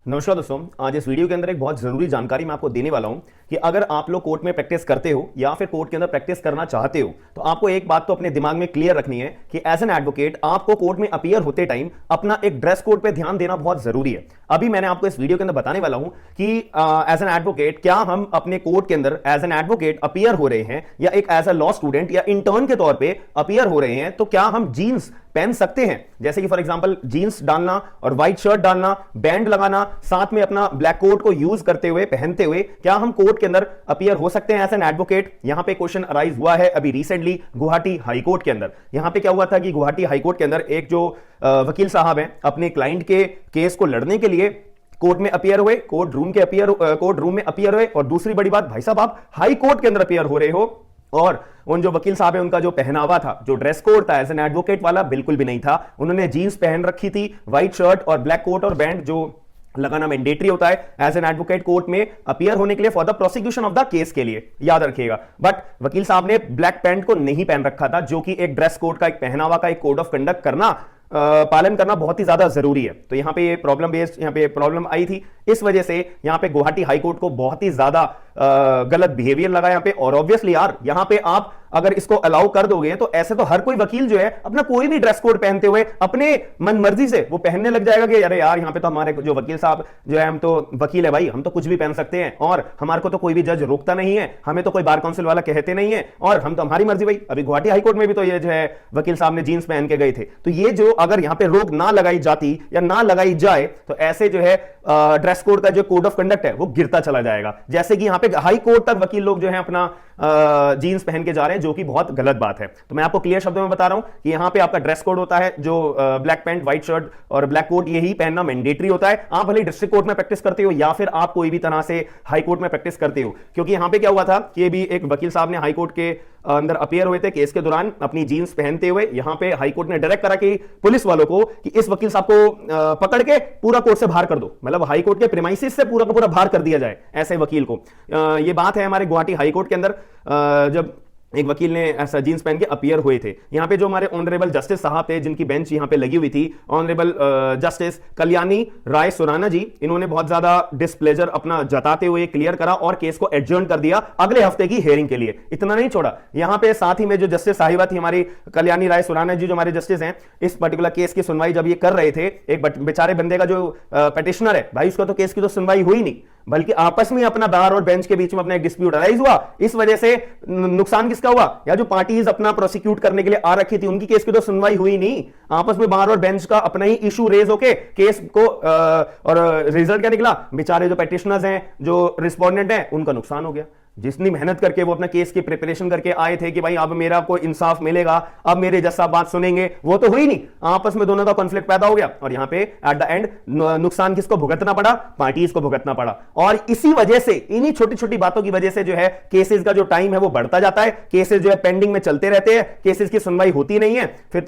नमस्कार दोस्तों, आज इस वीडियो के अंदर एक बहुत जरूरी जानकारी मैं आपको देने वाला हूं कि अगर आप लोग कोर्ट में प्रैक्टिस करते हो या फिर कोर्ट के अंदर प्रैक्टिस करना चाहते हो तो आपको एक बात तो अपने दिमाग में क्लियर रखनी है कि एज एन एडवोकेट आपको कोर्ट में अपीयर होते टाइम अपना एक ड्रेस कोड पे ध्यान देना बहुत जरूरी है। अभी मैंने आपको इस वीडियो के अंदर बताने वाला हूं कि एज एन एडवोकेट क्या हम अपने कोर्ट के अंदर एज एन एडवोकेट अपीयर हो रहे हैं या एक एज अ लॉ स्टूडेंट या इंटर्न के तौर पर अपीयर हो रहे हैं तो क्या हम जीन्स पहन सकते हैं। जैसे कि फॉर एग्जांपल जीन्स डालना और व्हाइट शर्ट डालना, बैंड लगाना, साथ में अपना ब्लैक कोट को यूज करते हुए पहनते हुए क्या हम कोर्ट के अंदर अपीयर हो सकते हैं एज एन एडवोकेट। यहां पे क्वेश्चन अराइज हुआ है अभी रिसेंटली गुवाहाटी हाई कोर्ट के अंदर। यहां पे क्या हुआ था कि गुवाहाटी हाई कोर्ट के अंदर एक जो वकील साहब हैं अपने क्लाइंट के केस को लड़ने के लिए कोर्ट में अपीयर हुए, कोर्ट रूम में अपीयर हुए। और दूसरी बड़ी बात, भाई साहब आप हाई कोर्ट के अंदर अपीयर हो रहे हो और उन जो वकील साहब है उनका जो पहनावा था, जो ड्रेस कोड था एज एन एडवोकेट वाला बिल्कुल भी नहीं था। उन्होंने जीन्स पहन रखी थी, व्हाइट शर्ट और ब्लैक कोट और बैंड जो लगाना मैंडेटरी होता है एज एन एडवोकेट कोर्ट में अपीयर होने के लिए for the prosecution of the case के लिए, याद रखिएगा। बट वकील साहब ने ब्लैक पैंट को नहीं पहन रखा था, जो कि एक ड्रेस कोड का, एक पहनावा का, एक कोड ऑफ कंडक्ट करना पालन करना बहुत ही ज्यादा जरूरी है। तो यहां पे ये प्रॉब्लम आई थी। इस वजह से यहां पे गुवाहाटी हाई कोर्ट को बहुत ही ज्यादा गलत बिहेवियर लगा यहां पे। और ऑब्वियसली यार यहां पे आप अगर इसको अलाउ कर दोगे तो ऐसे तो हर कोई वकील जो है अपना कोई भी ड्रेस कोड पहनते हुए अपने मन मर्जी से वो पहनने लग जाएगा कि अरे यार यहां पे तो हमारे जो वकील साहब जो है, हम तो वकील है भाई, हम तो कुछ भी पहन सकते हैं और हमारे को तो कोई भी जज रोकता नहीं है, हमें तो कोई बार काउंसिल वाला कहते नहीं है और हम तो हमारी मर्जी भाई। अभी गुवाहाटी हाई कोर्ट में भी तो ये जो है वकील साहब ने जींस पहन के गए थे। तो ये जो अगर यहां पे रोक ना लगाई जाती या ना लगाई जाए तो ऐसे जो है ड्रेस कोड का जो कोड ऑफ कंडक्ट है वो गिरता चला जाएगा। जैसे कि यहां पे हाई कोर्ट तक वकील लोग जो है अपना जीन्स पहन के जा रहे हैं, जो कि बहुत गलत बात है। तो मैं आपको क्लियर शब्दों में बता रहा हूं कि यहां पे आपका ड्रेस कोड होता है जो ब्लैक पैंट, व्हाइट शर्ट और ब्लैक कोट, यही पहनना मैंडेटरी होता है। आप भले डिस्ट्रिक्ट कोर्ट में प्रैक्टिस करते हो या फिर आप कोई भी तरह से हाई कोर्ट में प्रैक्टिस करते हो। क्योंकि यहां पे क्या हुआ था कि भी एक वकील साहब ने हाई कोर्ट के अंदर अपीयर हुए थे केस के दौरान अपनी जीन्स पहनते हुए। यहां पे हाई कोर्ट ने डायरेक्ट करा कि पुलिस वालों को कि इस वकील साहब को पकड़ के पूरा कोर्ट से बाहर कर दो, मतलब हाई कोर्ट के प्रीमाइसिस से पूरा का पूरा बाहर कर दिया जाए ऐसे वकील को। यह बात है हमारे गुवाहाटी हाई कोर्ट के अंदर जब एक वकील ने ऐसा जींस पहन के अपीयर हुए थे। यहां पे जो हमारे ऑनरेबल जस्टिस साहब थे जिनकी बेंच यहां पे लगी हुई थी, ऑनरेबल जस्टिस कल्याणी राय सुराना जी, इन्होंने बहुत ज्यादा डिस्प्लेजर अपना जताते हुए क्लियर करा और केस को एडजर्न कर दिया अगले हफ्ते की हियरिंग के लिए। इतना नहीं छोड़ा, यहां पे साथ ही में जो जस्टिस साहिबा थी हमारी कल्याणी राय सुराना जी, जो हमारे जस्टिस हैं, इस पर्टिकुलर केस की सुनवाई जब ये कर रहे थे, एक बेचारे बंदे का जो पिटिशनर है भाई, उसका तो केस की तो सुनवाई हुई नहीं, बल्कि आपस में अपना बार और बेंच के बीच में अपना एक डिस्प्यूट अराइज हुआ। इस वजह से नुकसान किसका हुआ, या जो पार्टीज अपना प्रोसिक्यूट करने के लिए आ रखी थी उनकी केस की तो सुनवाई हुई नहीं, आपस में बार और बेंच का अपना ही इशू रेज होके केस को और रिजल्ट क्या निकला, बेचारे जो पेटिशनर्स हैं, जो रिस्पोंडेंट हैं, उनका नुकसान हो गया। जितनी मेहनत करके वो अपना केस की प्रिपरेशन करके आए थे कि भाई अब मेरा कोई इंसाफ मिलेगा, अब मेरे जज साहब बात सुनेंगे, वो तो हुई नहीं, आपस में दोनों का कॉन्फ्लिक्ट पैदा हो गया और यहां पे एट द एंड नुकसान किसको भुगतना पड़ा, पार्टीज को भुगतना पड़ा। और इसी वजह से, इन्हीं छोटी छोटी बातों की वजह से जो है केसेस का जो टाइम है वो बढ़ता जाता है, केसेस जो है पेंडिंग में चलते रहते हैं, केसेस की सुनवाई होती नहीं है, फिर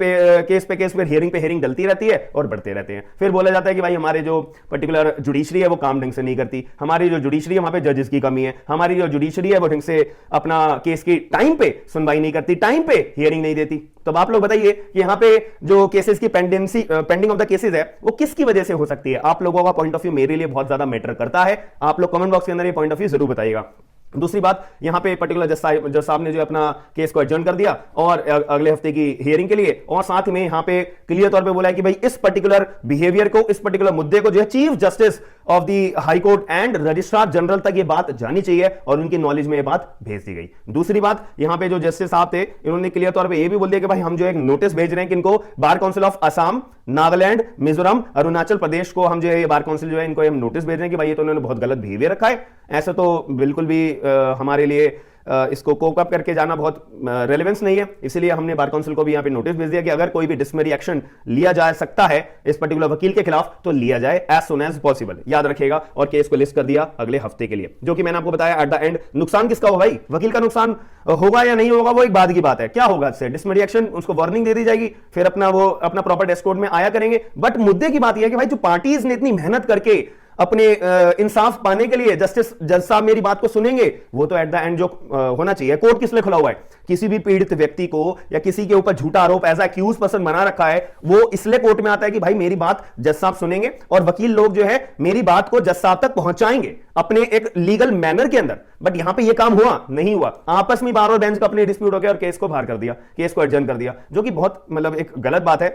केस पे हियरिंग पे हियरिंग डलती रहती है और बढ़ते रहते हैं। फिर बोला जाता है कि भाई हमारे जो पर्टिकुलर जुडिशरी है वो काम ढंग से नहीं करती, हमारी जो जुडिशरी है वहां पे जजेस की कमी है, हमारी जो जुडिशरी है वो ढंग से अपना केस की टाइम पे सुनवाई नहीं करती, टाइम पे हियरिंग नहीं देती। तो आप लोग बताइए कि यहां पे जो केसेस की पेंडिंग ऑफ द केसेस है वो किसकी वजह से हो सकती है। आप लोगों का पॉइंट ऑफ व्यू मेरे लिए बहुत ज्यादा मैटर करता है, आप लोग कमेंट बॉक्स के अंदर ये पॉइंट ऑफ व्यू जरूर बताइएगा। दूसरी बात, यहां पे पर्टिकुलर जज साहब ने जो अपना केस को एडजर्न कर दिया और अगले हफ्ते की हियरिंग के लिए, और साथ में यहां पे क्लियर तौर पे बोला है कि भाई इस पर्टिकुलर बिहेवियर को, इस पर्टिकुलर मुद्दे को जो है chief justice of the high court and registrar general तक ये बात जानी चाहिए और उनकी नॉलेज में ये बात भेज दी गई। दूसरी बात, यहां पे जो जस्टिस साहब थे इन्होंने क्लियर तौर पे ये भी बोल दिया कि भाई हम जो एक नोटिस भेज रहे हैं किनको, bar council of Assam, Nagaland, Mizoram, Arunachal Pradesh को हम जो है बार काउंसिल जो है इनको हम नोटिस भेज रहे हैं कि भाई ये तो उन्होंने बहुत गलत बिहेवियर रखा है। ऐसा तो बिल्कुल भी हमारे लिए इसको कोप अप करके जाना बहुत रेलेवेंस नहीं है, इसलिए हमने बार काउंसिल को भी यहां पे नोटिस भेज दिया कि अगर कोई भी डिसमिसरी एक्शन लिया जा सकता है इस पर्टिकुलर वकील के खिलाफ तो लिया जाए एज सुन एज पॉसिबल, याद रखिएगा। और केस को लिस्ट कर दिया अगले हफ्ते के लिए, जो कि मैंने आपको बताया एट द एंड नुकसान किसका होगा भाई, वकील का नुकसान होगा या नहीं होगा वो एक बाद की बात है। क्या होगा इससे, डिसमिसरी एक्शन, उसको वार्निंग दे दी जाएगी, फिर वो अपना प्रॉपर डेस्क कोर्ट में आया करेंगे। बट मुद्दे की बात यह है कि भाई जो पार्टीज ने इतनी मेहनत करके अपने इंसाफ पाने के लिए जज साहब मेरी बात को सुनेंगे, वो तो एट द एंड जो होना चाहिए। कोर्ट किस लिए खुला हुआ है? किसी भी पीड़ित व्यक्ति को या किसी के ऊपर झूठा आरोप एज एक्यूज पर्सन बना रखा है, वो इसलिए कोर्ट में आता है कि भाई मेरी बात जज साहब सुनेंगे और वकील लोग जो है मेरी बात को जज साहब तक पहुंचाएंगे अपने एक लीगल मैनर के अंदर। बट यहां पे ये काम हुआ नहीं हुआ, आपस में बार बार बेंच का अपने डिस्प्यूट हो गया और केस को बाहर कर दिया, केस को एडजर्न कर दिया, जो कि बहुत मतलब एक गलत बात है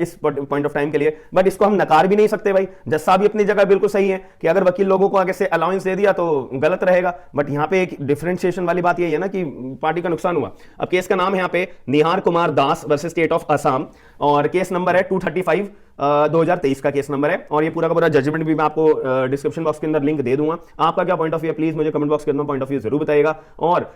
इस पॉइंट ऑफ टाइम के लिए। बट इसको हम नकार भी नहीं सकते भाई, जज साहब भी अपनी जगह बिल्कुल सही है कि अगर वकील लोगों को आगे से अलाउंस दे दिया तो गलत रहेगा। बट यहां पे एक डिफरेंशिएशन वाली बात यही है ना कि पार्टी का नुकसान हुआ। अब केस का नाम है यहां पे निहार Kumar Das versus state of Assam और केस नंबर है 235 2023 का केस नंबर है। और ये पूरा का पूरा जजमेंट भी मैं आपको डिस्क्रिप्शन बॉक्स के अंदर लिंक दे दूंगा। आपका क्या पॉइंट ऑफ व्यू है प्लीज मुझे कमेंट बॉक्स के अंदर पॉइंट ऑफ व्यू जरूर बताइएगा। और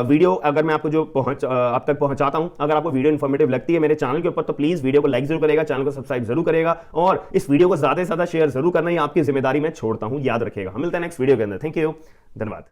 वीडियो अगर मैं आपको जो आप तक पहुंचाता हूं, अगर आपको वीडियो इन्फॉर्मेटिव लगती है मेरे चैनल के ऊपर, तो प्लीज वीडियो को लाइक जरूर करेगा, चैनल को सब्सक्राइब जरूर करेगा और इस वीडियो को ज्यादा से ज्यादा शेयर जरूर करना, ये आपकी जिम्मेदारी मैं छोड़ता हूं, याद रखिएगा। हम मिलते हैं नेक्स्ट वीडियो के अंदर। थैंक यू, धन्यवाद।